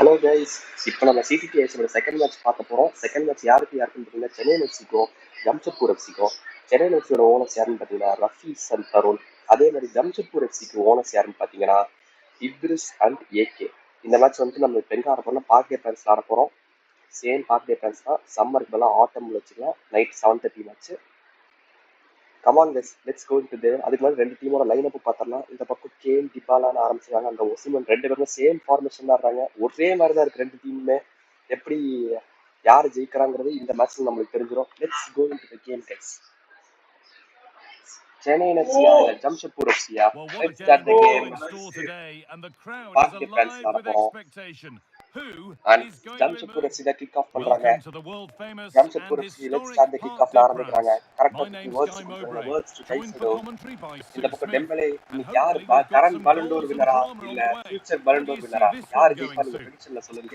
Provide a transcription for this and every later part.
Hello guys, இப்போ நம்ம சிசிடிஐஸோட second match பார்க்க போகிறோம். செகண்ட் மேட்ச் யாருக்குன்னு பார்த்தீங்கன்னா சென்னை எஃப்சிக்கும் ஜம்ஷெட்பூர் எஃப்சிக்கும். சென்னை எஃப்சியோட ஓனர்ஸ் யாருன்னு பார்த்தீங்கன்னா ரஃபீஸ் அண்ட் தருண். அதே மாதிரி ஜம்ஷெட்பூர் எஃப்சிக்கு ஓனர்ஸ் யாருன்னு பார்த்தீங்கன்னா இத்ரிஸ் அண்ட் ஏகே. இந்த மேட்ச் வந்துட்டு நம்ம இப்போ எங்கே ஆட போகிறோம்னா பார்க் டே பிளான்ஸ் ஆட போகிறோம். சேம் பார்க் டே பிளான்ஸ் தான், சம்மருக்கு பதிலாக ஆட்டமில் வச்சுக்கலாம். Night 7:30 match. Come on guys, let's go into there. அதுக்கு மாதிரி ரெண்டு டீமோட லைன் அப் பார்த்துடலாம். இந்த பக்கம் கேன் டிபாலான்னு ஆரம்பிச்சிருக்காங்க, அந்த ஒசிமன் ரெண்டு பேருமே சேம் ஃபார்மேஷன் தான் ஆடுறாங்க. ஒரே மாதிரி தான் இருக்கு ரெண்டு டீமுமே. எப்படி யார் ஜெயிக்கிறாங்கிறது இந்த மேட்ச்ல நம்மளுக்கு தெரிஞ்சிடும். Let's go into the game guys. Chennai எஃப்சியா இல்ல ஜம்ஷெட்பூர் எஃப்சியா? Let's start the game. Parc des Princes ஆட போறோம். And ஜம்ஷெட்பூர் எஃப்சி தான் கிக் ஆஃப் பண்றாங்க. Jamshedpur FC let's start the kick ஆஃப்ல ஆரம்பிக்கிறாங்க. கரெக்ட்டா வேர்ட்ஸ் டு கைசடோ. இந்த பக்கம் டெம்பலே இன்னைக்கு யார் கரண்ட் பலண்டோர் வின்னரா இல்ல ஃபியூச்சர் பலண்டோர் வின்னரா யார் ஜெயிப்பா நீங்க பிரெடிக்ஷன்ல சொல்லுங்க.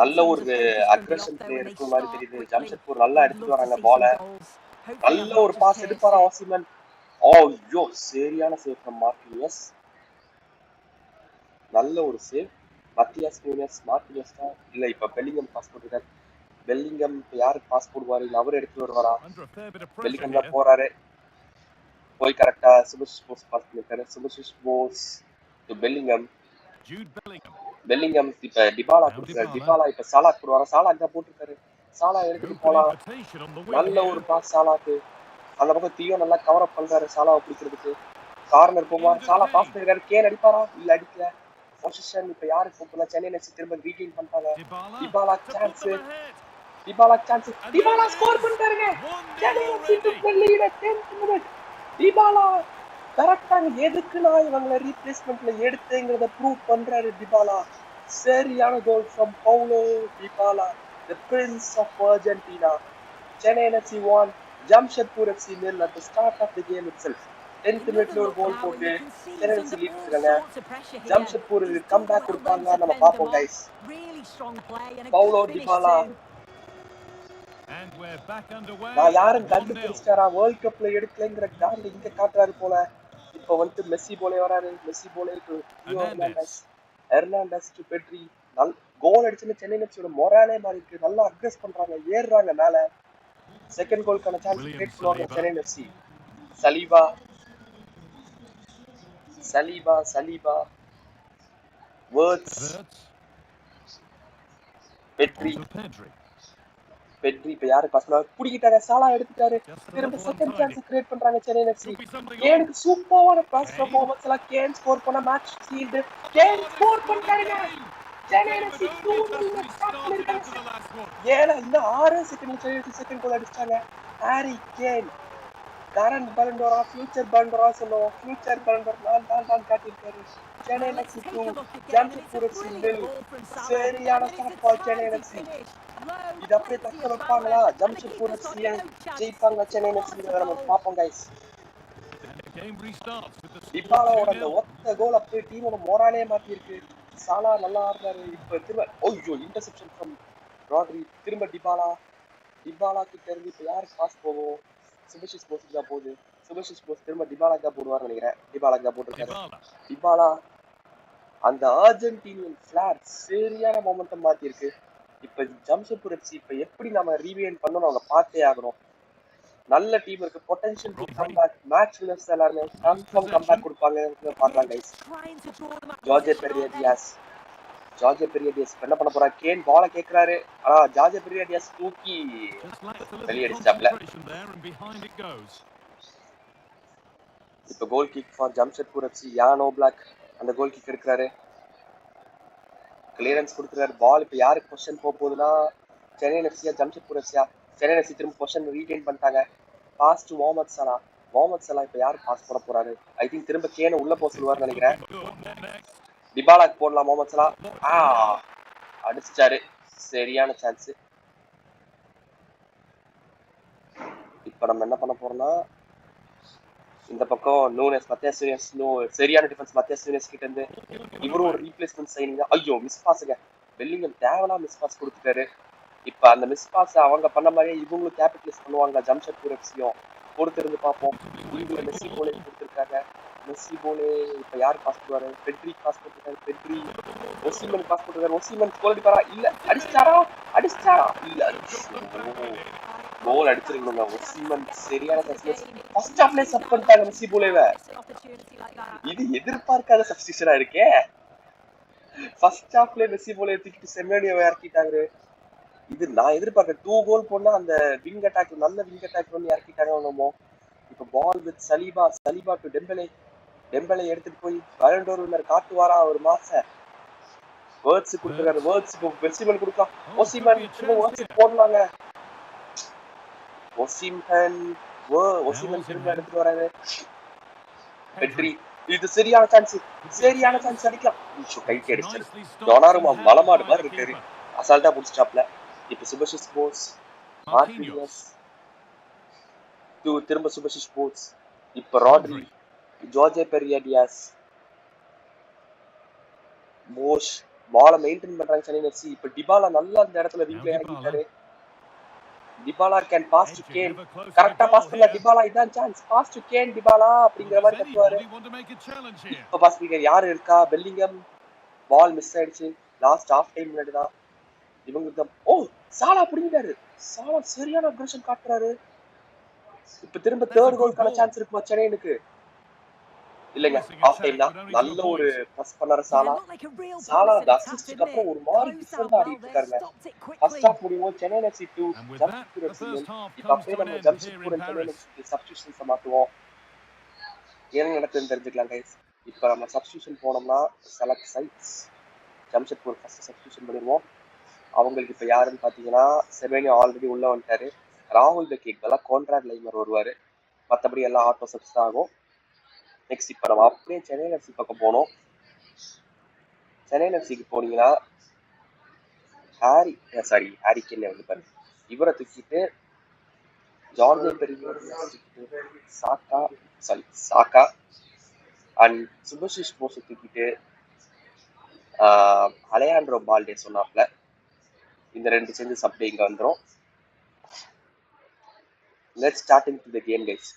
நல்ல ஒரு அக்ரெஷன் பிளே இருக்கிற மாதிரி தெரியுது. ஜம்ஷெட்பூர் நல்லா எடுத்துட்டு வராங்க பால. நல்ல ஒரு பாஸ் எடுப்பாரா ஓசிமன். ஐயோ, சரியான சேவ் ஃப்ரம் மார்டினஸ். நல்ல ஒரு சேவ். மத்தியாஸ் நியூனஸ் மார்டினஸ் தான் இல்ல, இப்ப பெல்லிங்கம் பாஸ் போட்டுருக்காரு. பெல்லிங்கம் இப்ப யாருக்கு பாஸ் போடுவாரு இல்ல அவர் எடுத்து வருவாரா? பெல்லிங்கம் தான் போறாரு. போய் கரெக்டா சுபஷிஷ் போஸ் பாஸ் பண்ணிருக்காரு. சுபஷிஷ் போஸ் டு பெல்லிங்கம். பெல்லிங்கம் இப்ப டிபாலா கொடுத்தாரு. டிபாலா இப்ப சாலா போடுவாரா? சாலா தான் போட்டுருக்காரு. சாலா எடுத்துட்டு போலாம். நல்ல ஒரு பாஸ் சாலாக்கு. அந்த பக்கம் தியோ நல்லா கவர் அப் பண்றாரு சாலாவை பிடிக்கிறதுக்கு. கார்னர் போமா, சாலா பாஸ் பண்ணிருக்காரு. கேன் அடிப்பாரா? இல்ல அடிக்கல. பொசிஷன் இப்ப யாருக்கு போகலாம்? சென்னை எஃப்சி திரும்ப ரீகெயின் பண்ணிட்டாங்க. Dybala chance, Dybala chance, Dybala score பண்ணிட்டாருங்க. Chennai FC took the lead at 10th minute. Dybala கரெக்டாங்க எதுக்கு நான் இவங்களை ரீப்ளேஸ்மெண்ட்ல எடுத்தேங்கிறத ப்ரூவ் பண்றாரு டிபாலா. சரியான goal from Paulo Dybala, the prince of Argentina. Chennai FC won, Jamshedpur FC nil at the start of the game itself. 10th மினிட்ல ஒரு கோல் போட்டு சென்னை எஃப்சி லீட் எடுத்துறாங்க. ஜம்ஷெட்பூர் கம் பேக் கொடுப்பாங்க, நம்ம பாப்போம் கைஸ். பவுலோ டிபாலா நான் யாரும் கண்டுபிடிச்சிட்டாரா வேர்ல்ட் கப்ல எடுக்கலங்கிற காண்டி இங்க காட்டுறாரு போல. இப்ப வந்து மெஸ்ஸி போலே வராரு. மெஸ்ஸி போலே to Hernandez to Pedri. Goal அடிச்சுன்னு சென்னை எஃப்சியோட மொராலே மாறி இருக்கு. நல்லா அக்ரெஸ் பண்றாங்க, ஏறுறாங்க மேல. செகண்ட் கோலுக்கான சான்ஸ் கிரியேட் பண்ணுவாங்க Chennai FC. Saliba Saliba Saliba words Pedri. Pedri இப்ப யாரு பாஸ் பண்ணாரு? புடிக்கிட்டாங்க, சாலா எடுத்துட்டாரு. திரும்ப செகண்ட் சான்ஸ் கிரியேட் பண்றாங்க சென்னை எஃப்சி. கேனுக்கு சூப்பரான பாஸ் பெர்ஃபார்மன்ஸ் எல்லாம். கேன் ஸ்கோர் பண்ண மேட்ச் சீல்டு. கேன் ஸ்கோர் பண்ணிட்டாருங்க. சென்னை எஃப்சி 2-0 ஸ்டார்ட் பண்ணிருக்காங்க. ஏல இந்த 6 செகண்ட் செகண்ட் கோல் அடிச்சாங்க. ஹாரி கேன் கரண்ட் பலண்டோரா ஃபியூச்சர் பலண்டோரா சொல்லுவோம். ஃபியூச்சர் பலண்டோர் நான் காட்டியிருக்காரு. Chennai FC 2 Jamshedpur FC 0. சரியான ஸ்டார்ட் சென்னை எஃப்சி. இது அப்படியே தக்க வைப்பாங்களா? ஜம்ஷெட்பூர் எஃப்சி ஜெயிப்பாங்க சென்னை எஃப்சி? நம்ம பாப்போம் கைஸ். டிபாலாவோட அந்த ஒத்த கோல் அப்படியே டீமோட மோராலே மாத்தி இருக்கு. சாலா நல்லா ஆடுறாரு. இப்ப திரும்ப ஓய்யோ இன்டர்செப்ஷன் ஃப்ரம் ராட்ரி. திரும்ப டிபாலா கிட்ட இருந்து இப்ப யாருக்கு பாஸ் போகும்? சுபஷிஷ் போஸுக்கு தான் போகுது. சுபஷிஷ் போஸ் திரும்ப டிபாலாக்கு தான் போடுவார்னு நினைக்கிறேன். டிபாலாக்கு தான் போட்டிருக்காரு. டிபாலா அந்த அர்ஜென்டினியன் ஃபிளார் சரியான மொமெண்டம் மாத்தி இருக்கு. இப்ப ஜம்ஷெட்பூர் எஃப்சி இப்ப எப்படி நம்ம ரீவைண்ட் பண்ணணும் அவங்க பார்த்தே ஆகணும். நல்ல டீம் இருக்கு, potential to come back. Match winners எல்லாரும் கன்ஃபார்ம் கம் பேக் கொடுப்பாங்க பாக்கலாம் கைஸ். ஜார்ஜ் பெரியடியாஸ் என்ன பண்ண போறா? கேன் பால கேக்குறாரு. ஆனா ஜார்ஜ் பெரியடியாஸ் தூக்கி வெளியடிச்சாப்ல. இப்ப goal kick for Jamshedpur FC. யானோ பிளாக் அந்த கோல் கிக் எடுக்கிறாரு. கிளியரன்ஸ் கொடுக்குறாரு. பால் இப்ப யாருக்கு பொசிஷன் போகுதுன்னா சென்னை எஃப்சியா ஜம்ஷெட்பூர் எஃப்சியா? சென்னை எஃப்சி திரும்ப பொசிஷன் ரீகெயின் பண்ணிட்டாங்க. பாஸ் டு முகமது சலா. முகமது சலா இப்ப யாருக்கு பாஸ் போட போறாரு? ஐ திங்க் திரும்ப கேன உள்ள போக சொல்லுவார்னு நினைக்கிறேன். டிபாலாக்கு போடலாம். முகமது சலா அடிச்சாரு. சரியான சான்ஸ். இப்ப நம்ம என்ன பண்ண போறோம்னா இந்த பக்கம் நூனஸ் மத்தியாஸ் யூனியஸ் சரியான டிஃபென்ஸ் மத்தியாஸ் யூனியஸ் கிட்ட இருந்து. இவரும் ஒரு ரீப்ளேஸ்மெண்ட் சைனிங் தான். ஐயோ மிஸ் பாஸுங்க. பெல்லிங்கம் தேவலாம் மிஸ் பாஸ் கொடுத்துட்டாரு. இப்ப அந்த மிஸ் பாஸ் அவங்க பண்ண மாதிரியே இவங்களும் கேபிட்டலைஸ் பண்ணுவாங்க. ஜம்ஷெட்பூர் எஃப்சியும் பொறுத்திருந்து பார்ப்போம். இவங்க மெஸ்ஸி போலே கொடுத்துருக்காங்க. மெஸ்ஸி போலே இப்ப யார் பாஸ் பண்ணுவாரு? பெட்ரி பாஸ் பண்ணிருக்காரு. பெட்ரி ஒசிமன் பாஸ் பண்ணிருக்காரு. ஒசிமன் கோல் அடிப்பாரா? இல்ல. அடிச்சாரா? இல்ல. கோல் அடிச்சிருக்கணுங்க. ஒசிமன் சரியான சப்ஸ்டியூஷன். ஃபர்ஸ்ட் ஹாஃப்லயே சப் பண்ணிட்டாங்க மெஸ்ஸி போலேவ. இது எதிர்பார்க்காத சப்ஸ்டியூஷனா இருக்கே. ஃபர்ஸ்ட் ஹாஃப்லயே மெஸ்ஸி போலே தூக்கிட்டு செமேனியோவை இறக்கிட்டாங்க. இது நான் எதிர்பார்க்க 2 கோல் போனா அந்த விங் அட்டாக் நல்ல விங் அட்டாக் பண்ணி இறக்கிட்டாங்க. இப்ப ball with Saliba to Dembele எடுத்துட்டு போய் பலண்டோர் வின்னர் காட்டுவாரா ஒரு மாச வேர்ட்ஸ் கொடுத்துருக்காரு. வேர்ட்ஸ் வெசிமன் கொடுக்கலாம். ஒசிமன் திரும்ப வேர்ட்ஸ் போடலாங்க. ஒசிமன் திரும்ப எடுத்துட்டு வராரு. பெட்ரி இது சரியான சான்ஸ் அடிக்கலாம். கைக்கு அடிச்சாரு. டொனாருமா மலமாடு மாதிரி இருக்காரு. அசால்ட்டா புடிச்சாப்ல. இப்ப சுபஷிஷ் போஸ் மார்டினியஸ் திரும்ப சுபஷிஷ் போஸ். இப்ப ராட்ரி ஜோர்ஜே பெரியடியாஸ் மோஷ் பால மெயின்டைன் பண்றாங்க சென்னை எஃப்சி. இப்ப டிபாலா நல்லா அந்த இடத்துல விங்ல இறங்கிட்டாரு. Dybala Kane pass to Kane. கரெக்டா பாஸ் பண்ணல டிபாலா. இதான் chance. Pass to Kane Dybala அப்படிங்கிற மாதிரி கத்துவாரு. இப்ப பாஸ் பண்ணி யாரு இருக்கா? பெல்லிங்கம். பால் மிஸ் ஆயிடுச்சு. லாஸ்ட் ஹாஃப் டைம் முன்னாடி தான் இவங்களுக்கு தான். சாலா புடிங்கிட்டாரு. சாலா சரியான அக்ரஷன் காட்டுறாரு. இப்ப திரும்ப தேர்ட் கோல்க்கான சான்ஸ் இருக்குமா சென்னைக்கு? இல்லங்க, ஆஃப் டைம் தான். நல்ல ஒரு பாஸ் பண்ணாரு சாலா. அந்த அசிஸ்ட்க்கு அப்புறம் ஒரு மாதிரி டிஃபரண்டா ஆடிட்டு இருக்காருங்க. ஃபர்ஸ்ட் ஹாஃப் முடியும் சென்னை எஃப்சி 2 ஜம்ஷெட்பூர் எஃப்சி. இப்ப அப்படியே நம்ம ஜம்ஷெட்பூர் சென்னை எஃப்சி சப்ஸ்டிடியூஷன்ஸ் மாத்துவோம். என்ன நடக்குதுன்னு தெரிஞ்சுக்கலாம் கைஸ். இப்ப நம்ம சப்ஸ்டிடியூஷன் போனோம்னா select sides. Jamshedpur first substitution பண்ணிடுவோம். அவங்களுக்கு இப்ப யாருன்னு பாத்தீங்கன்னா செமேனியா ஆல்ரெடி உள்ள வந்துட்டாரு. ராகுல் பெக்கேக் பதிலா கான்ட்ராக்ட் லைனர் வருவாரு. மற்றபடி எல்லாம் ஆட்டோ சப்ஸ் தான் ஆகும். நெக்ஸ்ட் இப்ப நம்ம அப்படியே சென்னை எஃப்சி பக்கம் போனோம். சென்னை எஃப்சிக்கு போனீங்கன்னா ஹாரி கேன் வந்து பாரு. இவரை தூக்கிட்டு ஜார்ஜே பெரிய சாக்கா அண்ட் சுபஷிஷ் போஸை தூக்கிட்டு அலெயாண்ட்ரோ பால்டே சொன்னாப்ல. இந்த 2 சேஞ்சஸ் அப்படியே இங்க வந்துடும். Let's start in to the game guys.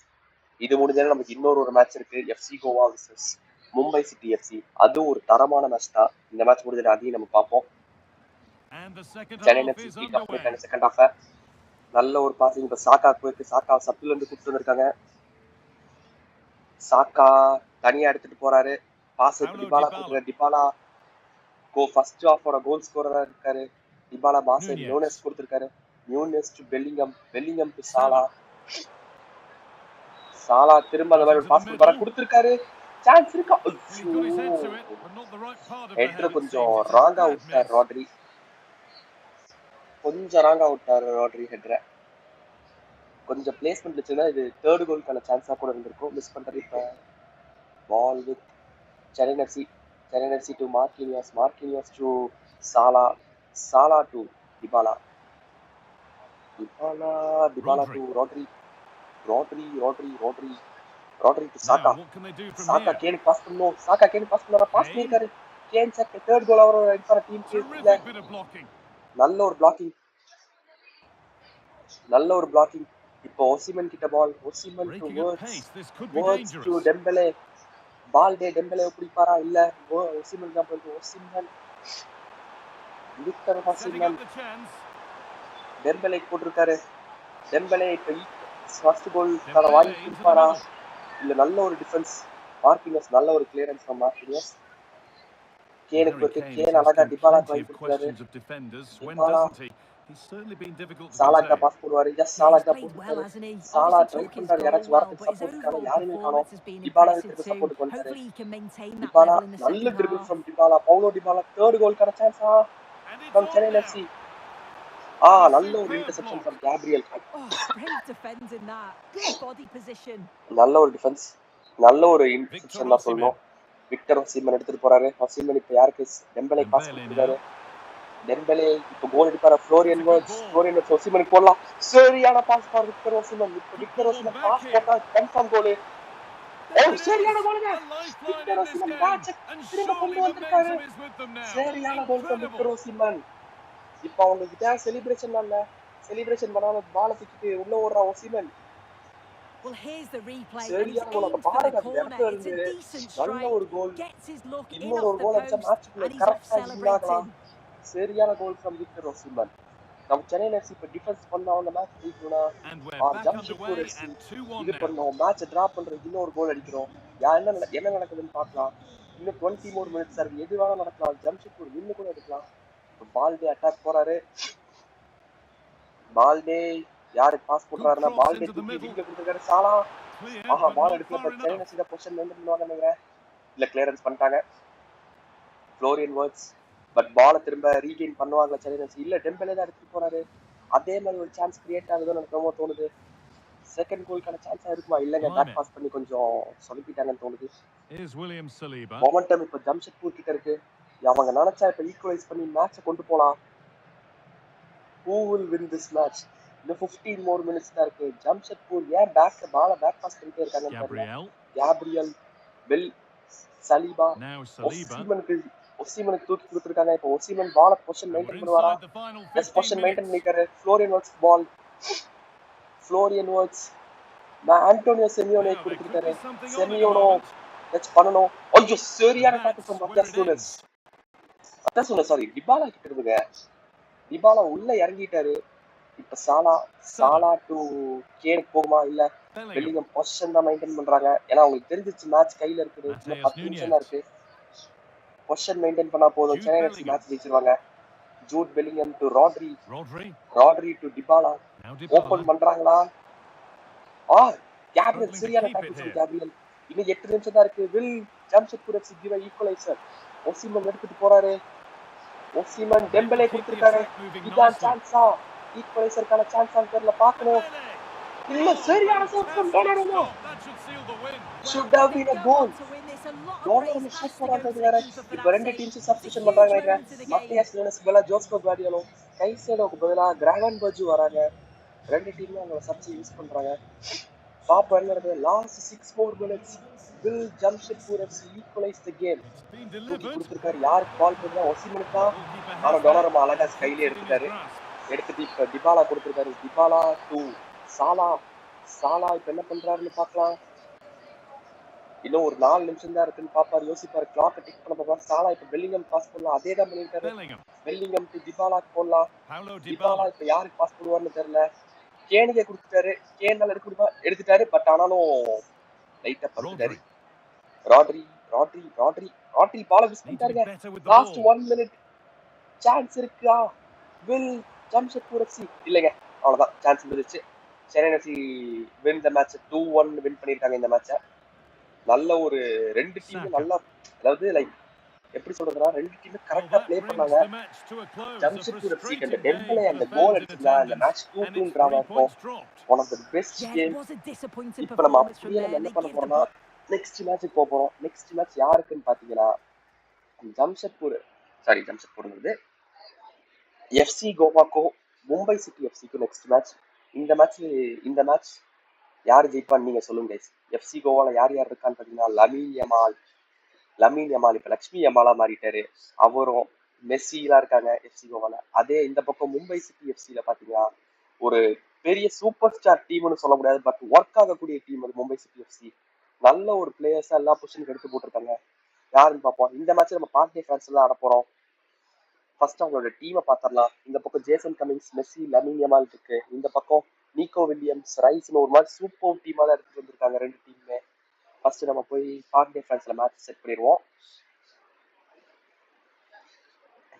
இது முடிஞ்சாலும் நமக்கு இன்னொரு மேட்ச் இருக்கு. FC Goa vs Mumbai city FC. அது ஒரு தரமான மேட்ச் தான். இந்த மேட்ச் முடிஞ்சாலும் அதையும் நம்ம பார்ப்போம். சென்னை எஃப்சி பீட் ஆஃப் பண்ணிட்டாங்க செகண்ட் ஹாஃப். நல்ல ஒரு பாசிங். இப்போ சாக்கா போயிட்டு சாக்கா சப்ல இருந்து கூப்பிட்டு வந்திருக்காங்க. சாக்கா தனியா எடுத்துட்டு போறாரு. பாஸ் டிபாலா கொடுக்குற. டிபாலா ஃபர்ஸ்ட் ஹாஃபோட கோல் ஸ்கோரரா இருக்காரு. டிபாலா பாஸ் நியூனஸ் கொடுத்திருக்காரு. நியூனஸ் டு பெல்லிங்கம் டு சாலா திரும்ப அந்த மாதிரி பாஸ் கொடுத்திருக்காரு. சான்ஸ் இருக்கா? ஹெட்ரு கொஞ்சம் ராங்கா விட்டார் ராட்ரி. ஹெட்ரை கொஞ்சம் பிளேஸ்மெண்ட் வச்சுன்னா இது தேர்ட் கோலுக்கான சான்ஸா கூட இருந்திருக்கும். மிஸ் பண்றது. இப்ப ball with Chennai FC to Marquinhos to Salah to Dybala to Rodri to Saka கேனுக்கு பாஸ் பண்ணணும். பாஸ் பண்ணிருக்காரு. கேன் சாக் தேர்ட் கோல் அவர் எடுப்பார டீம். நல்ல ஒரு பிளாக்கிங். இப்போ ஒசிமன் கிட்ட ball. Osimhen to Wirtz to Dembele. Dembele பிடிப்பாரா? இல்ல. ஒசிமன் தான் போயிட்டு விக்டர் ஒசிமன் டெம்பலே போட்டிருக்காரு. டெம்பலே இப்ப ஃபர்ஸ்ட் கோல் வாங்கி கொடுப்பாரா? இல்ல. நல்ல ஒரு டிஃபென்ஸ். மார்க்கினியஸ் நல்ல ஒரு கிளியரன்ஸ் ஃப்ரம் மார்க்கினியஸ். கேன் அழகா டிபாலாக்கு வாங்கி கொடுத்தாரு. சாலாக்கு பாஸ் போடுவாரு. சாலா ட்ரை பண்றாரு. யாராச்சும் வரதுக்கு சப்போர்ட்டுக்கான யாருமே காணோம். டிபாலா திரும்ப சப்போர்ட்டுக்கு வந்தாரு. டிபாலா நல்ல dribble from Dybala. Paulo Dybala third கோல்க்கான சான்ஸா ஃப்ரம் சென்னை எஃப்சி. நல்ல ஒரு இன்டர்செப்ஷன் ஃப்ரம் கேப்ரியல். நல்ல ஒரு டிஃபென்ஸ். நல்ல ஒரு இன்டர்செப்ஷன் தான் சொல்லணும். விக்டர் ஒசிமன் எடுத்துட்டு போறாரு. ஒசிமன் இப்ப யாருக்கு டெம்பலே பாஸ் கொடுத்துருக்காரு. டெம்பலே இப்ப கோல் அடிப்பாரு. ஃப்ளோரியன் வர்ட்ஸ் ஒசிமனுக்கு போடலாம். சரியான pass for Victor Osimhen. Victor Osimhen pass போட்டா கன்ஃபார்ம் கோல். சரியான கோலுங்க. விக்டர் ஒசிமன் பேட்ச் திரும்ப கொண்டு வந்திருக்காரு. சரியான கோல் ஃபார் விக்டர் ஒசிமன். இப்ப அவங்க கிட்ட செலிப்ரேஷன் பண்ணாம பால தூக்கிட்டு உள்ள ஓடுற ஒசிமன். Well, here's the replay, and he's சரியான கோல். அங்க aimed for the பாருங்க அந்த corner. இடத்துல It's இருந்து a decent நல்ல strike, ஒரு கோல். gets his look in இன்னொரு off ஒரு the கோல் அடிச்சா post, மேட்ச்க்குள்ள and he's off கரெக்டா வின் ஆகலாம். celebrating. சரியான கோல் ஃப்ரம் விக்டர் ஓசிமன். நம்ம சென்னை எஃப்சி இப்ப டிஃபென்ஸ் பண்ணா அவங்க மேட்ச் ஜெயிக்கணும்னா ஜம்ஷெட்பூர் எஃப்சி இது பண்ணோம், மேட்ச் டிரா பண்றதுக்கு இன்னொரு கோல் அடிக்கிறோம். என்ன நடக்குதுன்னு பார்க்கலாம். இன்னும் 20 more minutes இருக்கு. எது வேணா நடக்கலாம். ஜம்ஷெட்பூர் வின்னு கூட எடுக்கலாம். பால்டே அட்டாக் போறாரு. பால்டே யாருக்கு பாஸ் போடுறாருன்னா பால்டே தூக்கி விங்க கொடுத்துருக்காரு. சாலா பால் எடுக்கல. பட் சென்னை எஃப்சி தான் பொசிஷன் மெயின்டைன் பண்ணுவாங்க நினைக்கிறேன். இல்ல கிளியரன்ஸ் பண்ணிட்டாங்க. ஃப்ளோரியன் வர்ட்ஸ் பட் பாலை திரும்ப ரீகெயின் பண்ணுவாங்க சென்னை எஃப்சி. இல்ல டெம்பலே தான் எடுத்துட்டு போறாரு. அதே மாதிரி ஒரு சான்ஸ் கிரியேட் ஆகுதுன்னு எனக்கு ரொம்ப தோணுது. செகண்ட் கோலுக்கான சான்ஸா இருக்குமா? இல்லங்க, பேக் பாஸ் பண்ணி கொஞ்சம் சொதப்பிட்டாங்கன்னு தோணுது. மொமெண்டம் இப்ப ஜம்ஷெட்பூர் கிட்ட இருக்கு. அவங்க நினைச்சா இப்ப ஈக்குவலைஸ் பண்ணி மேட்சை கொண்டு போலாம். Who will win this match? இன்னும் 15 more minutes தான் இருக்கு. ஜம்ஷெட்பூர் ஏன் பாலை பேக் பாஸ் பண்ணிட்டே இருக்காங்கன்னு தெரியல. கேப்ரியல், பெல், சலீபா, ஒசிமனுக்கு தூக்கி கொடுத்துருக்காங்க. இப்போ ஒசிமன் பாலை பொசிஷன் மெயின்டைன் பண்ணுவாரா? எஸ், பொசிஷன் மெயின்டைன் பண்ணிக்காரு. Florian Wirtz ball. Florian Wirtz Antonio Simeone கொடுத்துருக்காரு. செமியோனோ டச் பண்ணணும். ஐயோ, சரியான tackle from Matias Nunes. Sorry, Dybala கிட்ட இருந்துங்க. டிபாலா உள்ள இறங்கிட்டாரு. இப்ப சாலா டு கேன் போகுமா? இல்ல பெல்லிங்ஹாம் பொசிஷன் தான் மெயின்டைன் பண்றாங்க. ஏன்னா அவங்களுக்கு தெரிஞ்சிச்சு மேட்ச் கையில இருக்குது. இன்னும் 10 நிமிஷம் தான் இருக்கு. பொசிஷன் மெயின்டைன் பண்ணா போதும். சென்னை எஃப்சி மேட்ச் ஜெயிச்சிருவாங்க. Jude Bellingham to Rodri to Dybala. Open பண்றாங்களா? கேப்ரியல் சரியான டாக்கிள் ஃப்ரம் கேப்ரியல். இன்னும் 8 நிமிஷம் தான் இருக்கு. Will Jamshedpur FC give equaliser? Osimhen எடுத்துட்டு போறாரு. ஒசிமன் டெம்பலே கொடுத்திருக்காரு. இதான் சான்ஸா? ஈக்குவலைசருக்கான சான்ஸான்னு தெரியல, பார்க்கணும். இல்ல, சரியான shot from Donnarumma. should have been a goal. Donnarumma சூப்பரா இருக்காரு. இப்போ ரெண்டு டீம்ஸ் சப்ஸ்டிட்யூஷன் பண்றாங்க நினைக்கிறேன். மத்தியாஸ் நூனஸ் பதிலா ஜோஸ்கோ குவார்டியோலோ, கைசேடோக்கு பதிலா கிராவன் பர்ஜு வராங்க. ரெண்டு டீமும் அவங்க சப்ஸ்டி யூஸ் பண்றாங்க. பாப்பா என்ன நடக்குது? Last 6 more minutes. Will Jamshedpur FC equalize the game? தூக்கி கொடுத்திருக்காரு. யாருக்கு பால் போடுறா? ஒசிமனுக்கு தான். ஆனா டொனாருமா அழகா ஸ்கைலே எடுத்துட்டு இப்ப டிபாலா கொடுத்திருக்காரு. டிபாலா டு சாலா இப்ப என்ன பண்றாருன்னு பாக்கலாம். இன்னும் ஒரு 4 நிமிஷம் தான் இருக்குன்னு பாப்பாரு, யோசிப்பாரு, கிளாக் டிக் பண்ண பாப்பா. சாலா இப்ப பெல்லிங்ஹாம் பாஸ் பண்ணலாம். அதே தான் பண்ணிருக்காரு. பெல்லிங்ஹாம் டு டிபாலாக்கு போடலாம். டிபாலா இப்ப யாருக்கு பாஸ் போடுவார்னு தெரியல. கேனுக்கே கொடுத்துட்டாரு. கேனால எடுத்துட்டாரு. பட் ஆனாலும் லைட்டா படுத்துட்டாரு. ராட்ரி பால மிஸ் பண்ணிட்டாருங்க. லாஸ்ட் 1 minute சான்ஸ் இருக்கா? Will Jamshedpur FC? இல்லங்க, அவ்வளவுதான், சான்ஸ் முடிஞ்சிச்சு. Chennai FC win the match 2-1 win பண்ணிருக்காங்க இந்த மேட்ச. நல்ல ஒரு ரெண்டு டீமும் நல்லா, அதாவது லைக் எப்படி சொல்றதுன்னா, ரெண்டு டீமும் கரெக்டா ப்ளே பண்ணாங்க. ஜம்ஷெட்பூர் எஃப்சி அந்த டெம்பலே அந்த கோல் அடிச்சா இந்த மேட்ச் 2-2 டிராமா இருக்கும். One of the best game. இப்போ நம்ம அப்படியே என்ன பண்ண போறோம்னா, நெக்ஸ்ட் மேட்சுக்கு போக போறோம். நெக்ஸ்ட் மேட்ச் யாருக்குன்னு பாத்தீங்கன்னா, ஜம்ஷெட்பூர்ங்கிறது எஃப்சி கோவாக்கும் மும்பை சிட்டி எஃப்சிக்கும் நெக்ஸ்ட் மேட்ச். இந்த மேட்ச் யார் ஜெயிப்பான்னு நீங்க சொல்லுங்க கைஸ். எஃப்சி கோவால யார் இருக்கான்னு பாத்தீங்கன்னா, லமீன் யமால் இப்ப லட்சுமி யமாலா மாறிட்டாரு. அவரும் மெஸ்ஸிலாம் இருக்காங்க எஃப்சி கோவால. அதே இந்த பக்கம் மும்பை சிட்டி எஃப்சில பாத்தீங்கன்னா, ஒரு பெரிய சூப்பர் ஸ்டார் டீம்னு சொல்ல முடியாது, பட் ஒர்க் ஆகக்கூடிய டீம் அது மும்பை சிட்டி எஃப்சி. நல்ல ஒரு பிளேயர்ஸா எல்லா பொசிஷனுக்கு எடுத்து போட்டிருக்காங்க. யாருன்னு பார்ப்போம். இந்த மேட்ச் நம்ம பார்ட்டி ஃபிரான்ஸ் எல்லாம் ஆட போறோம். ஃபர்ஸ்ட் அவங்களோட டீமை பார்த்துடலாம். இந்த பக்கம் Jason Cummins, Messi, Lamine Yamal இருக்கு. இந்த பக்கம் நீக்கோ வில்லியம்ஸ், ரைஸ்னு ஒரு மாதிரி சூப்பர் டீமா தான் எடுத்துட்டு வந்திருக்காங்க ரெண்டு டீமுமே. ஃபர்ஸ்ட் நம்ம போய் பார்ட்டி ஃபிரான்ஸ்ல மேட்ச் செட் பண்ணிடுவோம்.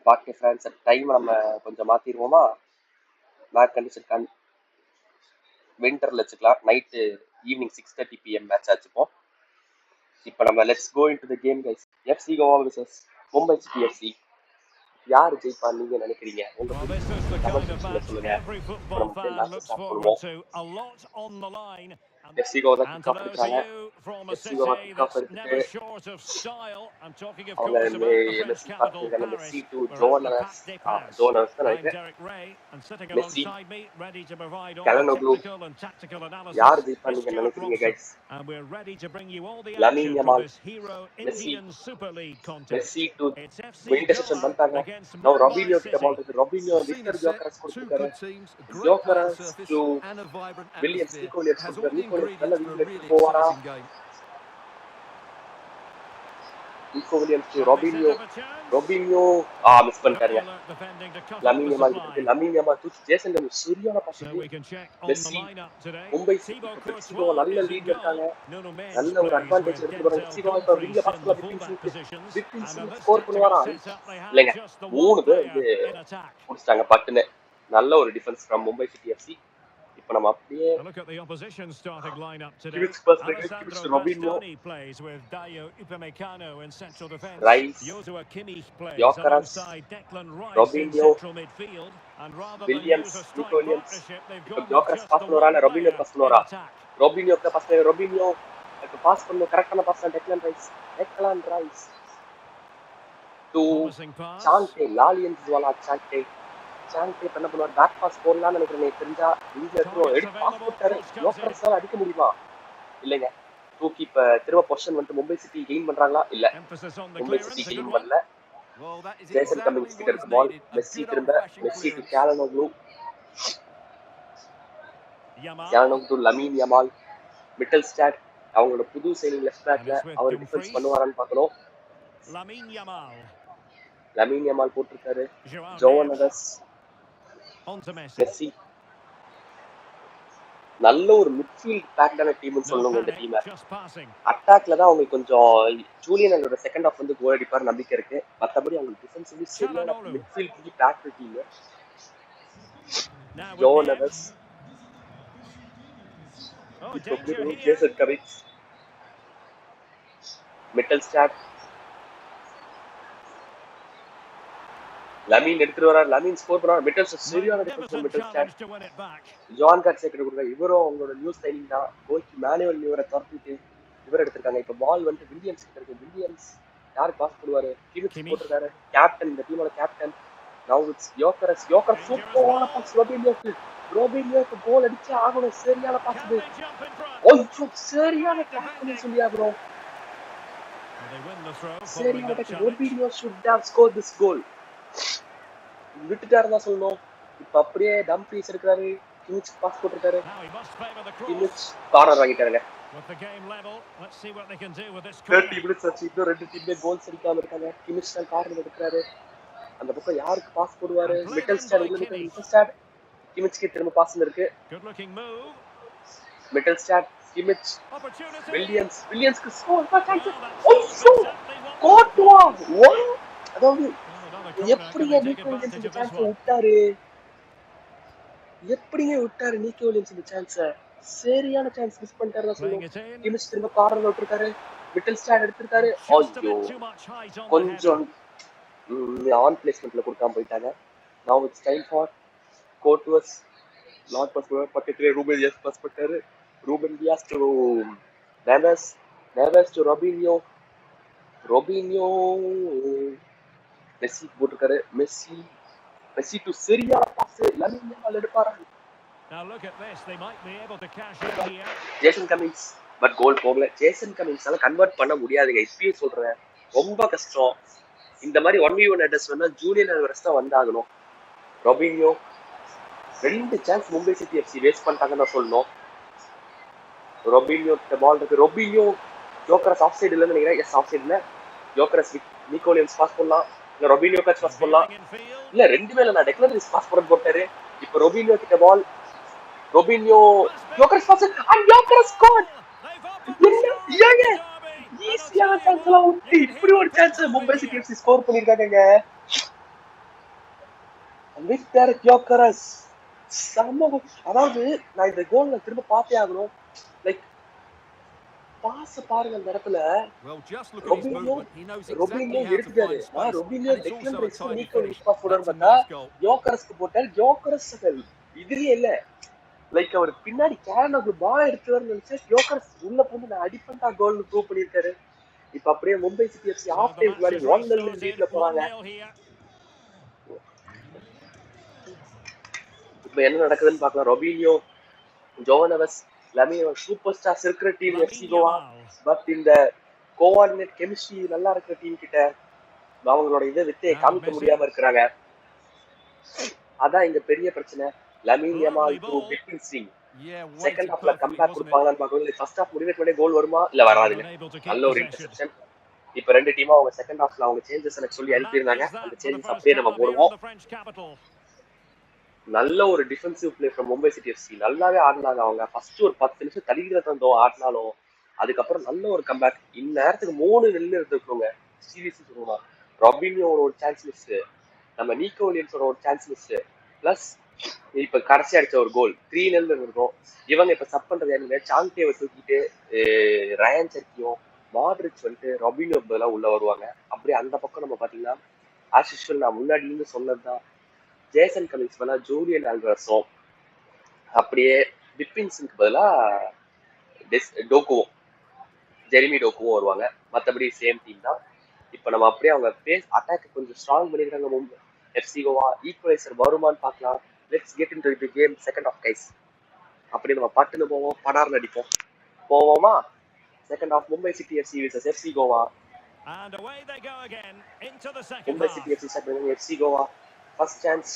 பார்ட்டி ஃபிரான்ஸ் டைம் நம்ம கொஞ்சம் மாத்திடுவோமா? மேட்ச் கண்டிஷன் விண்டர்ல வச்சுக்கலாம். நைட்டு ஈவினிங் 6:30 PM மேட்ச் ஆச்சுப்போம். இப்போ நம்ம let's go into the game guys. FC Goa versus Mumbai city FC. யார் ஜெயிப்பா நீங்க நினைக்கிறீங்க? உங்க சொல்லுங்க. எஃப்சி கோவா தான் கிக் ஆஃப் எடுத்தாங்க. எஃப்சி கோவா கிக் ஆஃப் எடுத்துட்டு அவங்க எம்எஸ்சி பார்த்துருக்காங்க. Messi to Jonas Messi Calhanoglu. யார் ஜெயிப்பா நீங்க நினைக்கிறீங்க guys? Lamine Yamal, Messi to interception பண்ணிட்டாங்க. நோ ராபினியோ கிட்ட பால் இருக்கு. ராபினியோ விக்டர் ஜோக்கரஸ் கொடுத்திருக்காரு. Gyokeres to Williams, Nico Williams கொடுத்திருக்காரு. நிக்கோ வில்லியம்ஸ் நல்ல வீல் எடுத்து போவாரா? Nico Williams to Robinho miss பண்ணிட்டாருங்க. லமீன் யமால் கிட்ட இருக்கு. லமீன் யமால் தூக்கி ஜேசன் கமின்ஸ் சரியான பாஸ் இது. மெஸ்ஸி மும்பை சிட்டி பெப்சிகோ நல்ல லீட்ல இருக்காங்க. நல்ல ஒரு அட்வான்டேஜ் எடுத்து போறாங்க. பெப்சிகோ இப்ப விங்க பாஸ்ல பிட்வின் ஸ்கோர் பண்ணுவாரா? இல்லங்க. 3 பேர் வந்து முடிச்சிட்டாங்க பட்டுன்னு. நல்ல ஒரு defence from Mumbai city FC. இப்ப நம்ம அப்படியே கிவிக்ஸ் pass கிவிக்ஸ் ரொபினியோ rice யோக்கரஸ் ரொபினியோ Williams Nico Williams இப்ப யோக்கரஸ் பாஸ் பண்ணுவாரா ரொபினியோ பாஸ் பண்ணுவாரா? ரொபினியோக்கு பாஸ் பண்ண ரொபினியோ இப்ப பாஸ் பண்ணு கரெக்டான பாஸ் டெக்லான் ரைஸ் டு சாண்டே லாலியன்ஸ் வாலா சாண்டே பண்ண பண்ணுவார் பேக் பாஸ் போடலாம்னு நினைக்கிறேன். தெரிஞ்சா இங்க எடுத்து பாஸ் போட்டாரு. யோக்கரஸால அடிக்க முடியுமா? இல்லைங்க. தூக்கி இப்ப திரும்ப பொசிஷன் வந்து மும்பை சிட்டி கெயின் பண்றாங்களா? இல்ல மும்பை சிட்டி கெயின் பண்ணல. ஜேசன் கமின்ஸ் கிட்ட இருக்கு பால். மெஸ்ஸி திரும்ப மெஸ்ஸி டு சாலனோக்லு லமீன் யமால் மிட்டல்ஸ்டாட் அவங்களோட புது சைனிங் லெஃப்ட் பேக்ல அவர் டிஃபென்ஸ் பண்ணுவாரான்னு பார்க்கணும். லமீன் யமால் போட்டிருக்காரு. ஜோவன் நெவஸ் மெஸ்ஸி நல்ல ஒரு மிட்ஃபீல்ட் பேக்டான டீம்னு சொல்லுங்க. இந்த டீமை அட்டாக்ல தான் அவங்களுக்கு கொஞ்சம் ஜூலியன் அவரோட செகண்ட் ஹாஃப் வந்து கோல் அடிப்பார் நம்பிக்கை இருக்கு. மற்றபடி அவங்களுக்கு டிஃபென்சிவ்லி சரியான midfield back team. Joao Neves Jason Cummings Mittelstadt Lamine எடுத்துட்டு வரார். லமீன் ஸ்கோர் பண்றார். மிட்டல்ஸ் சரியான டிஃபென்ஸ் மிட்டல்ஸ்டாட் ஜான் கார்ட்ஸே கிட்ட கொடுக்குறாங்க. இவரும் அவங்களோட நியூ ஸ்டைலிங் தான். கோல்கி மேனுவல் இவரை துரத்திட்டு இவர் எடுத்திருக்காங்க. இப்ப பால் வந்து வில்லியம்ஸ் கிட்ட இருக்கு. வில்லியம்ஸ் யாரு பாஸ் பண்ணுவாரு? கிமிச் போட்டிருக்காரு. கேப்டன் இந்த டீமோட கேப்டன். நவ இட்ஸ் யோக்கரஸ் சூப்பரான பாஸ் ரொபினியோக்கு கோல் அடிச்சு ஆகணும். சரியான பாஸ் இது. ஓ சரியான டேக்கிள் சொல்லியா ப்ரோ? சரியான tackle. ரொபினியோ should have scored this goal. விட்டுட்டாரு தான் சொல்லணும். இப்ப அப்படியே டம்பீஸ் எடுக்கிறாரு. கிமிச் பாஸ் போட்டிருக்காரு. கிமிச் கார்னர் வாங்கிட்டாருங்க. 30 minutes ஆச்சு. இன்னும் 2 டீம்மே கோல்ஸ் அடிக்காம இருக்காங்க. கிமிச் தான் கார்னர் எடுக்கிறாரு. அந்த பக்கம் யாருக்கு பாஸ் போடுவாரு? மிட்டல்ஸ்டாட் கிமிச்க்கு திரும்ப பாஸ் இருக்கு. மிட்டல்ஸ்டாட் கிமிச் வில்லியம்ஸ்க்கு ஸ்கோர் சான்ஸ். ஓ கோட்வா அதாவது எப்படிங்க நிக்கோ வில்லியம்ஸ் இந்த சான்ஸ் விட்டாரு? எப்படிங்க விட்டாரு நிக்கோ வில்லியம்ஸ் இந்த சான்ஸ்? சரியான சான்ஸ் மிஸ் பண்ணிட்டாரு தான் சொல்லுங்க. கிமிச் திரும்ப கார்னர்ல விட்டுருக்காரு. மிட்டல்ஸ்டாட் எடுத்திருக்காரு. ஐயோ கொஞ்சம் ஆன் பிளேஸ்மெண்ட்ல கொடுக்காம போயிட்டாங்க. நவ இட்ஸ் டைம் ஃபார் கோட்வஸ் நாட் பாஸ் பக்கத்துல ரூபன் டியாஸ் பாஸ் பண்ணாரு. Ruben Dias to Neves to Robinho Messi போட்டுருக்காரு. மெஸ்ஸி டு சரியா பாஸ். லமீன் யமால் எடுப்பாரா? ஜேசன் கமின்ஸ் பட் கோல் போகல. ஜேசன் கமின்ஸால கன்வெர்ட் பண்ண முடியாதுங்க. இப்பயே சொல்றேன் ரொம்ப கஷ்டம். இந்த மாதிரி 1v1 ஹெடர்ஸ் வேணா ஜூலியன் அல்வரஸ் தான் வந்தாகணும். Robinho 2 chance Mumbai city FC waste பண்ணிட்டாங்கன்னு தான் சொல்லணும். ரொபினியோ பால் இருக்கு. ரொபினியோ யோக்கரஸ் ஆஃப் சைடு இல்லைன்னு நினைக்கிறேன். எஸ் ஆஃப் சைடு இல்ல. யோக்கரஸ் நிக்கோ வில்லியம்ஸ் பாஸ் பண்ணலாம். இல்ல ரொபினியோ கேட்ச் பாஸ் பண்ணலாம். இல்ல ரெண்டுமே இல்ல. நான் டெக்லன் ரைஸ் பாஸ் போட்டாரு. இப்போ ரொபினியோ கிட்ட பால். ரொபினியோ யோக்கரஸ் பாஸ் அண்ட் யோக்கரஸ் ஸ்கோர். ஈஸியான சான்ஸ் எல்லாம் விட்டு இப்படி ஒரு chance Mumbai city FC score பண்ணிருக்காங்க. விக்டர் யோக்கரஸ் அதாவது நான் இந்த கோல்ல திரும்ப பார்த்தே ஆகணும். லைக் பாஸ் பாருங்க அந்த இடத்துல ரொபினியோ எடுத்துட்டாரு. ரொபினியோ டெக்லன் ரைஸ் நிக்கோ வில்லியம்ஸ் பாஸ் போடுறாரு. பார்த்தா யோக்கரஸ்க்கு போட்டார். யோக்கரஸ் இதுலயே இல்ல. லைக் அவர் பின்னாடி கேரளாவுக்கு பால் எடுத்துவாருன்னு நினைச்சா யோக்கரஸ் உள்ள போட்டு நான் அடிப்பண்டா கோல் ப்ரூவ் பண்ணிருக்காரு. இப்ப அப்படியே Mumbai city FC half time முன்னாடி 1-0 லீட்ல போறாங்க. இப்ப என்ன நடக்குதுன்னு பார்க்கலாம். Robinho Joao Neves Lamine super stars இருக்கிற டீம் எஃப்சி கோவா. பட் இந்த கோஆர்டினேட் கெமிஸ்ட்ரி நல்லா இருக்கிற டீம் கிட்ட அவங்களோட இதை விட்டு காமிக்க முடியாம இருக்கிறாங்க. அதான் இங்க பெரிய பிரச்சனை. Lamine Yamal to between swing second ஹாஃப்ல கம்பேக் கொடுப்பாங்களான்னு பார்க்கணும். ஃபர்ஸ்ட் ஹாஃப் முடிவுக்கு முன்னாடி கோல் வருமா இல்ல வராதுங்க. நல்ல ஒரு இன்டர்செப்ஷன். இப்ப ரெண்டு டீமா அவங்க செகண்ட் ஹாஃப்ல அவங்க சேஞ்சஸ் எனக்கு சொல்லி அனுப்பியிருந்தாங்க. அந்த சேஞ்சஸ் அப்படியே நம்ம போடுவோம். நல்ல ஒரு defensive play from Mumbai city FC. நல்லாவே ஆடினாங்க அவங்க. ஃபர்ஸ்ட் ஒரு 10 நிமிஷம் தள்ளிக்கிட்டு தந்தோம் ஆடினாலும். அதுக்கப்புறம் நல்ல ஒரு கம்பேக். இந்நேரத்துக்கு 3 நெல்லு எடுத்துக்கோங்க. சீரியஸா சொல்லுவாங்க. ராபின்யோட ஒரு சான்ஸ் மிஸ், நம்ம நீக்கோ வில்லியம்ஸோட ஒரு சான்ஸ் மிஸ், பிளஸ் இப்ப கடைசி அடிச்ச ஒரு கோல் 3-0 இருக்கும். இவங்க இப்ப சப் பண்றது என்ன, சாங்டேவை தூக்கிட்டு ரயான் செர்கியும் மாட்ரிச் வந்துட்டு ராபின்யோ பதிலாக உள்ள வருவாங்க. அப்படியே அந்த பக்கம் நம்ம பாத்தீங்கன்னா ஆஸ் யூசுவல் நான் முன்னாடி இருந்து சொன்னதுதான், ஜேசன் கமின்ஸ் பதிலாக ஜூலியன் ஆல்வரஸும், அப்படியே பிப்பின் சிங்க்கு பதிலாக டோக்குவும் ஜெரிமி டோக்குவும் வருவாங்க. மற்றபடி சேம் டீம் தான். இப்போ நம்ம அப்படியே அவங்க பேஸ் அட்டாக் கொஞ்சம் ஸ்ட்ராங் பண்ணியிருக்காங்க மும்பை எஃப்சி கோவா. ஈக்குவலைசர் வருமானு பார்க்கலாம். Let's get into the game second half guys. அப்படி நம்ம பட்டுன்னு போவோம், படார்னு அடிப்போம். போவோமா? Second half Mumbai city FC versus FC Goa. Mumbai city FC side FC Goa first chance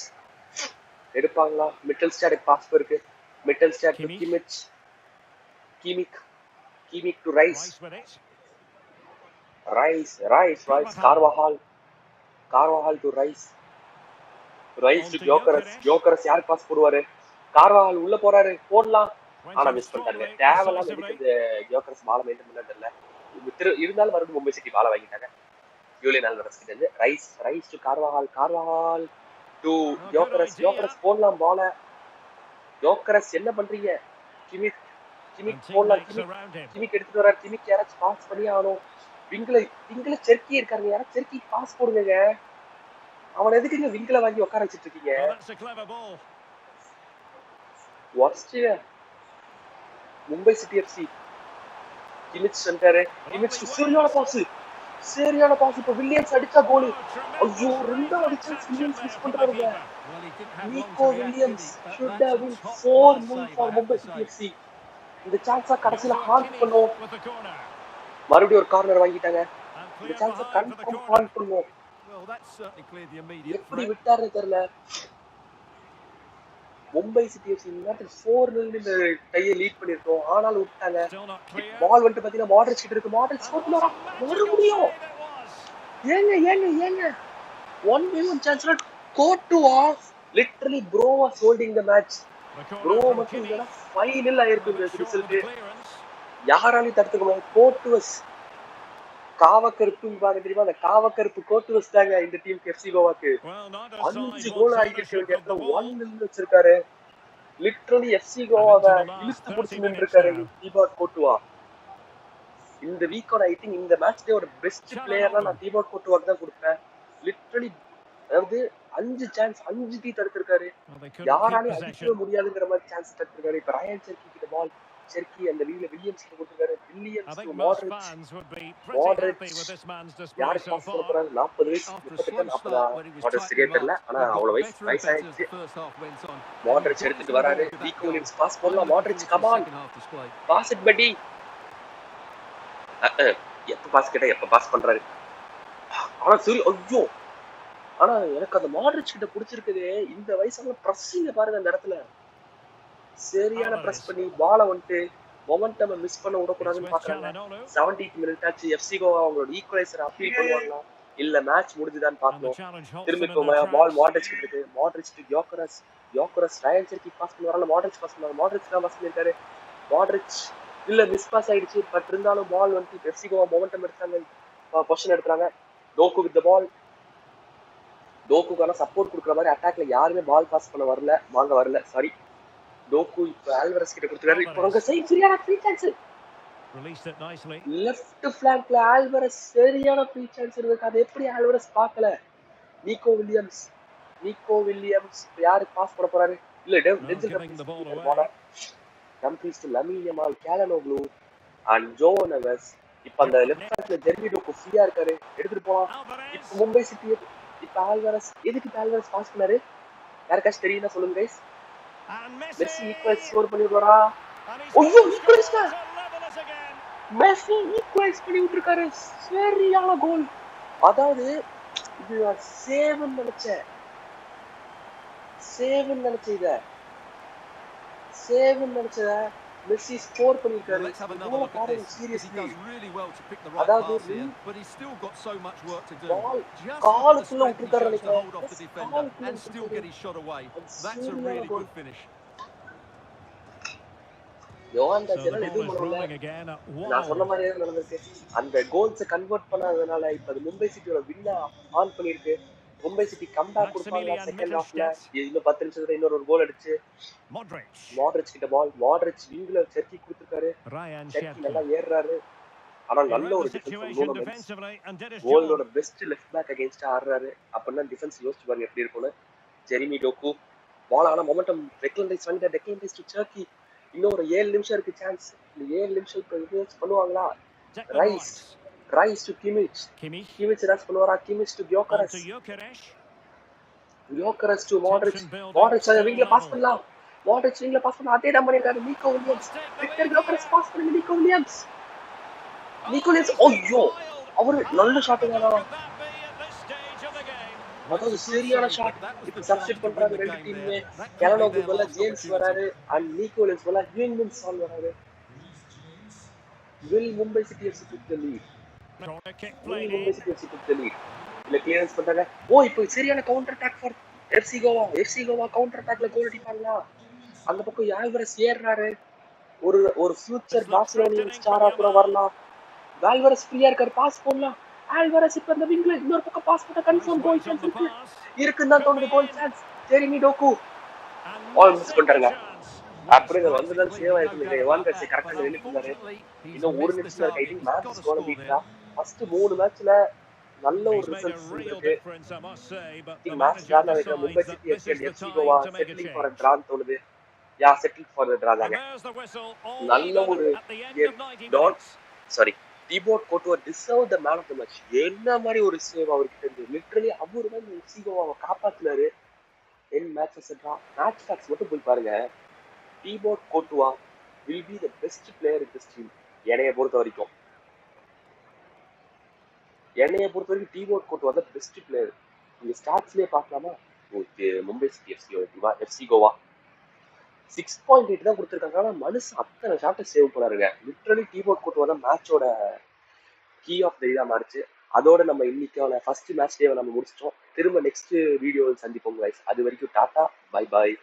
எடுப்பாங்களா? மிட்டல் ஸ்டாட் பாஸ் இருக்கு. Mittelstädt to Kimmich to Rice Carvajal to Rice to Gyökeres யார் பாஸ் போடுவாரு? கார்வாஹால் உள்ள போறாரு, போடலாம், ஆனா மிஸ் பண்ணிட்டாங்க. தேவையில்லாம எடுக்கிறது யோக்கரஸ் பால மெயின்டைன் பண்ண தெரியல. இருந்தாலும் மறுபடியும் மும்பை சிட்டி பால வாங்கிட்டாங்க ஜூலியன் ஆல்வரஸ் கிட்ட இருந்து. ரைஸ் டு கார்வாஹால் டு யோக்கரஸ் போடலாம் பால. யோக்கரஸ் என்ன பண்றீங்க? கிமிக் போடலாம். கிமிக் எடுத்துட்டு வர்றாரு. கிமிக் யாராச்சும் பாஸ் பண்ணி ஆகணும். விங்கில செர்க்கி இருக்காங்க, யாராச்சும் செர்க்கி பாஸ் போடுங்க. அவன் எதுக்குங்க விங்கில வாங்கி உட்கார வச்சிட்டு இருக்கீங்க? Mumbai city FC கிமிச் centre. கிமிச் சரியான பாஸ். இப்ப வில்லியம்ஸ் அடிச்சா கோல். ஐயோ, ரெண்டாவது சான்ஸ் வில்லியம்ஸ் மிஸ் பண்றாங்க. நீக்கோ Williams should have been 4-0 for Mumbai city FC. இந்த சான்ஸா கடைசில ஹால்ட் பண்ணோம். மறுபடியும் ஒரு கார்னர் வாங்கிட்டாங்க. இந்த சான்ஸை கன்ஃபார்ம் ஹால்ட் பண்ணுவோம். எப்படி விட்டாரு தெரியல. மும்பை சிட்டி எஃப்சி இந்த 4-0 இந்த கையை லீட் பண்ணிருக்கோம், ஆனாலும் விட்டாங்க. பால் வந்துட்டு பாத்தீங்கன்னா மாட்ரிச் கிட்ட இருக்கு. மாட்ரிச் மறுபடியும் ஏங்க 1v1 சான்ஸ்ல Courtois literally bro was holding the match. Bro மட்டும் இல்ல, ஃபைனல் ஆயிருக்கு இந்த ரிசல்ட். யாராலையும் தடுத்துக்க முடியாது. கோட்டுவஸ் காவக்கருப்பு பாருங்க, தெரியுமா? அந்த காவக்கருப்பு கோட்டுவஸ் தாங்க இந்த டீமுக்கு எஃப்சி கோவாக்கு 5 கோல் ஆகிட்டு வேண்டிய 1-0 வச்சிருக்காரு. லிட்டரலி எஃப்சி கோவாவை இழுத்து பிடிச்சு நின்றுருக்காரு தீபாட் கோட்டுவா. இந்த வீக்கோட ஐ திங்க் இந்த மேட்ச்லயே ஒரு பெஸ்ட் பிளேயர்னா நான் தீபாட் கோட்டுவாக்கு தான் கொடுப்பேன். லிட்டரலி அதாவது 5 சான்ஸ் 5 டீ தடுத்திருக்காரு. யாராலையும் அடிக்கவே முடியாதுங்கிற மாதிரி சான்ஸ் தடுத்திருக்காரு. இப்ப ரயான் செர்கி கிட்ட பால், செர்கி அந்த லீவ்ல வில்லியம்ஸ் கொடுத்திருக்காரு. வில்லியம்ஸ் மாட்ரிச் யாருக்கு பாஸ் பண்ண போறாரு? 40 வயசு 38 மாட்ரிச் சரியா தெரியல, ஆனா அவ்வளவு வயசாயிடுச்சு. மாட்ரிச் எடுத்துட்டு வராரு. நீக்கோ வில்லியம்ஸ் பாஸ் பண்ணலாம். மாட்ரிச் கமான் பாஸ் இட் படி. எப்ப பாஸ் கேட்டா எப்ப பாஸ் பண்றாரு. ஆனா சரி, ஐயோ, ஆனா எனக்கு அந்த மாட்ரிச் கிட்ட பிடிச்சிருக்குது இந்த வயசுல பிரஸ்ஸிங்க பாருங்க. அந்த இடத்துல சரியான பிரஸ் பண்ணி பால வந்துட்டு மொமெண்டம் மிஸ் பண்ண விடக்கூடாதுன்னு பாக்குறாங்க. 70th மினிட் ஆச்சு. எஃப்சி கோவா அவங்களோட ஈக்குவலைசர் அப்பீல் பண்ணுவாங்களா இல்ல மேட்ச் முடிஞ்சுதான்னு பாக்கணும். திரும்பி பால் மாட்ரிச் கிட்ட இருக்கு. Modric to Gyökeres Rayan Cherki pass பண்ணுவாங்க. மாட்ரிச் பாஸ் பண்ணுவாங்க. மாட்ரிச் தான் பாஸ் பண்ணிருக்காரு. மாட்ரிச் இல்ல மிஸ் பாஸ் ஆயிடுச்சு. பட் இருந்தாலும் பால் வந்துட்டு எஃப்சி கோவா மொமெண்டம் எடுத்தாங்க, பொசிஷன் எடுத்தாங்க. Doku with the ball. டோக்குக்கான support கொடுக்குற மாதிரி அட்டாக்ல யாருமே பால் பாஸ் பண்ண வரல. சாரி, டோக்கு இப்ப ஆல்வரஸ் கிட்ட கொடுத்துறாரு. இப்போ அங்க சைடு சரியான ஃப்ரீ சான்ஸ். லெஃப்ட் ஃபிளாங்க்ல ஆல்வரஸ் சரியான ஃப்ரீ சான்ஸ் இருக்கு. அது எப்படி ஆல்வரஸ் பார்க்கல? நீக்கோ வில்லியம்ஸ் யாருக்கு பாஸ் பண்ண போறாரு? இல்ல Denzel Dumfries to Lamine Yamal, Calhanoglu and João Neves. இப்ப அந்த லெஃப்ட் ஃபிளாங்க்ல ஜெர்மி டோக்கு ஃப்ரீயா இருக்காரு, எடுத்துட்டு போலாம். இப்ப மும்பை சிட்டி இப்ப ஆல்வரஸ் எதுக்கு ஆல்வரஸ் பாஸ் பண்ணாரு? யாருக்காச்சும் தெரியுமா சொல்லுங்க கைஸ். மெஸ்ஸி ஈக்குவலைஸ் ஸ்கோர் பண்ணிடுவாரா? ஐயோ, மெஸ்ஸி ஈக்குவலைஸ் பண்ணி விட்டுருக்காரு. சரியான கோல். அதாவது இது சேவ்னு நினைச்சேன் இத சேவ்னு நினைச்சத மெஸ்ஸி ஸ்கோர் பண்ணிருக்காரு. Let's have another கோல look at பாருங்க this, because he seriously. does really well to pick the right அதாவது pass here, but he's still got so much work to do. Ball Just look at the காலுக்குள்ள strength he விட்டுருக்காரு shows to நினைக்கிறேன். hold off the defender காலுக்குள்ள and still get his shot away. That's a சரியான really கோல். good finish. யோவான் So the டாச்சரால ball எதுவும் is பண்ணல. rolling again at நான் சொன்ன 1-1. மாதிரியே நடந்திருக்கு. அந்த கோல்ஸ் கன்வெர்ட் பண்ணாதனால இப்ப அது மும்பை சிட்டியோட வின்ன ஆன் பண்ணிருக்கு. மும்பை சிட்டி கம்பேக் கொடுப்பாங்க Maximilian செகண்ட் ஹாஃப்ல. Mittelstadt. இன்னும் 10 நிமிஷத்துல இன்னொரு கோல் அடிச்சு Modric. மாட்ரிச் கிட்ட பால் மாட்ரிச் விங்ல செர்க்கி கொடுத்திருக்காரு. Ryan செர்க்கி Cherki. நல்லா ஏறாரு. ஆனா He நல்ல read ஒரு the defence situation movements. defensively and did his வேர்ல்டோட job. பெஸ்ட் லெஃப்ட் பேக் அகைன்ஸ்டா ஆடுறாரு. அப்பன்னா டிஃபென்ஸ் யோசிச்சு பாருங்க எப்படி இருக்கும்னு. ஜெரிமி டோக்கு பால் ஆனா மொமெண்டம் டெக்லன் ரைஸ் வாங்கிட்ட. Declan Rice to Cherki. இன்னும் ஒரு 7 நிமிஷம் இருக்கு சான்ஸ். இந்த 7 நிமிஷம் இப்ப யூஸ் பண்ணுவாங்களா? Declan Rice Rice to Kimmich. Kimmich. Kimmich ராஸ் பண்ணுவாரா? Kimmich to On Gyökeres. to Gyökeres. Gyökeres to Modric. Tension building. Modric Still விங்ல பாஸ் level. பண்ணலாம். மாட்ரிச் விங்ல பாஸ் பண்ணா அதே தான் பண்ணிருக்காரு. Nico Williams. Must take the Viktor lead Gyökeres here. Pass பண்ணி Nico Williams. Nico Oh, Williams he's been ஐயோ wild. அவரு How நல்ல ஷாட் difficult தானா? could that be at this stage of the game? அதாவது That's a good சரியான save, shot. but that was இப்ப the substitute chance to win பண்றாங்க the ரெண்டு game டீமுமே. there. That could be கெலனோக்கு their பதிலா last James opportunity. வராரு and Nico Williams பதிலா ஹியூமன் சால் வராரு. Will Mumbai city FC took the lead. Corner kick will played Mumbai in. City FC took the lead. இல்ல கிளியரன்ஸ் பண்றாங்க. ஓ இப்போ சரியான counter attack for FC Goa. FC Goa counter அட்டாக்ல கோல் அடிப்பாங்களா? அந்த பக்கம் ஆல்வரஸ் ஏறாரு. ஒரு ஒரு future This looks பார்சிலோனியன் threatening from ஸ்டாரா கூட Yamal. வரலாம். ஆல்வரஸ் ஃப்ரீயா இருக்காரு. பாஸ் போடலாம். ஆல்வரஸ் இப்ப இந்த விங்ல இன்னொரு பக்கம் பாஸ் பண்ண Nice confirm goal weight on chance the இருக்கு. pass. இருக்குன்னு தான் Could தோணுது be goal in. Chance. Jeremy Doku And ஆல் மிஸ் missing the பண்ணிட்டாங்க. chance. அப்படியே Well, வந்துதான் it's சேவ் completely ஆயிருக்கு. no doubt யுவான் about கட்சி that, கரெக்டா but நின்னுட்டு இருந்தாரு. unfortunately he's இன்னும் ஒரு missed the நிமிஷம் இருக்கு. I target. Think He's match got is to gonna score பீட்டா. there. ஃபர்ஸ்ட் 3 மேட்ச்ல நல்ல ஒரு He's made a results real இருக்கு. difference, I must say, but the match manager டிரால வைக்கிற Mumbai decides that city this FC is and the FC time Goa to make a settling for change. டிரான்னு தோணுது. Yeah settle for draw And தாங்க. there's the whistle, all நல்ல even ஒரு at the end game. of 90 டான் minutes. Sorry Thibaut Courtois deserve the man of the match. என்ன மாதிரி ஒரு save அவர்கிட்ட இருந்து லிட்டரலி அவரு தான் எஃப்சி கோவாவை காப்பாத்தினாரு. 10 மேட்சஸ் ட்ரா. மேட்ச் ஃபேக்ஸ் மட்டும் போய் பாருங்க. Thibaut Courtois will be the best player in this team. என்னைய பொறுத்த வரைக்கும் டிபோட் கோட்டுவா தான் பெஸ்ட் பிளேயர். நீங்க ஸ்டாட்ஸ்லயே பார்க்கலாமா? Okay Mumbai city FC Goa 6.8 தான் கொடுத்துருக்காங்க. ஆனா மனுஷன் அத்தனை ஷாட்டை சேவ் பண்ணாருங்க. லிட்டரலி டிபோட் கோட்டுவா தான் மேட்சோட கீ ஆஃப் த இதா மாறிச்சு. அதோட நம்ம இன்னைக்கான ஃபர்ஸ்ட் மேட்ச் டேவை நம்ம முடிச்சிட்டோம். திரும்ப நெக்ஸ்ட் வீடியோவில் சந்திப்போம் guys. அது வரைக்கும் டாடா பை பாய்.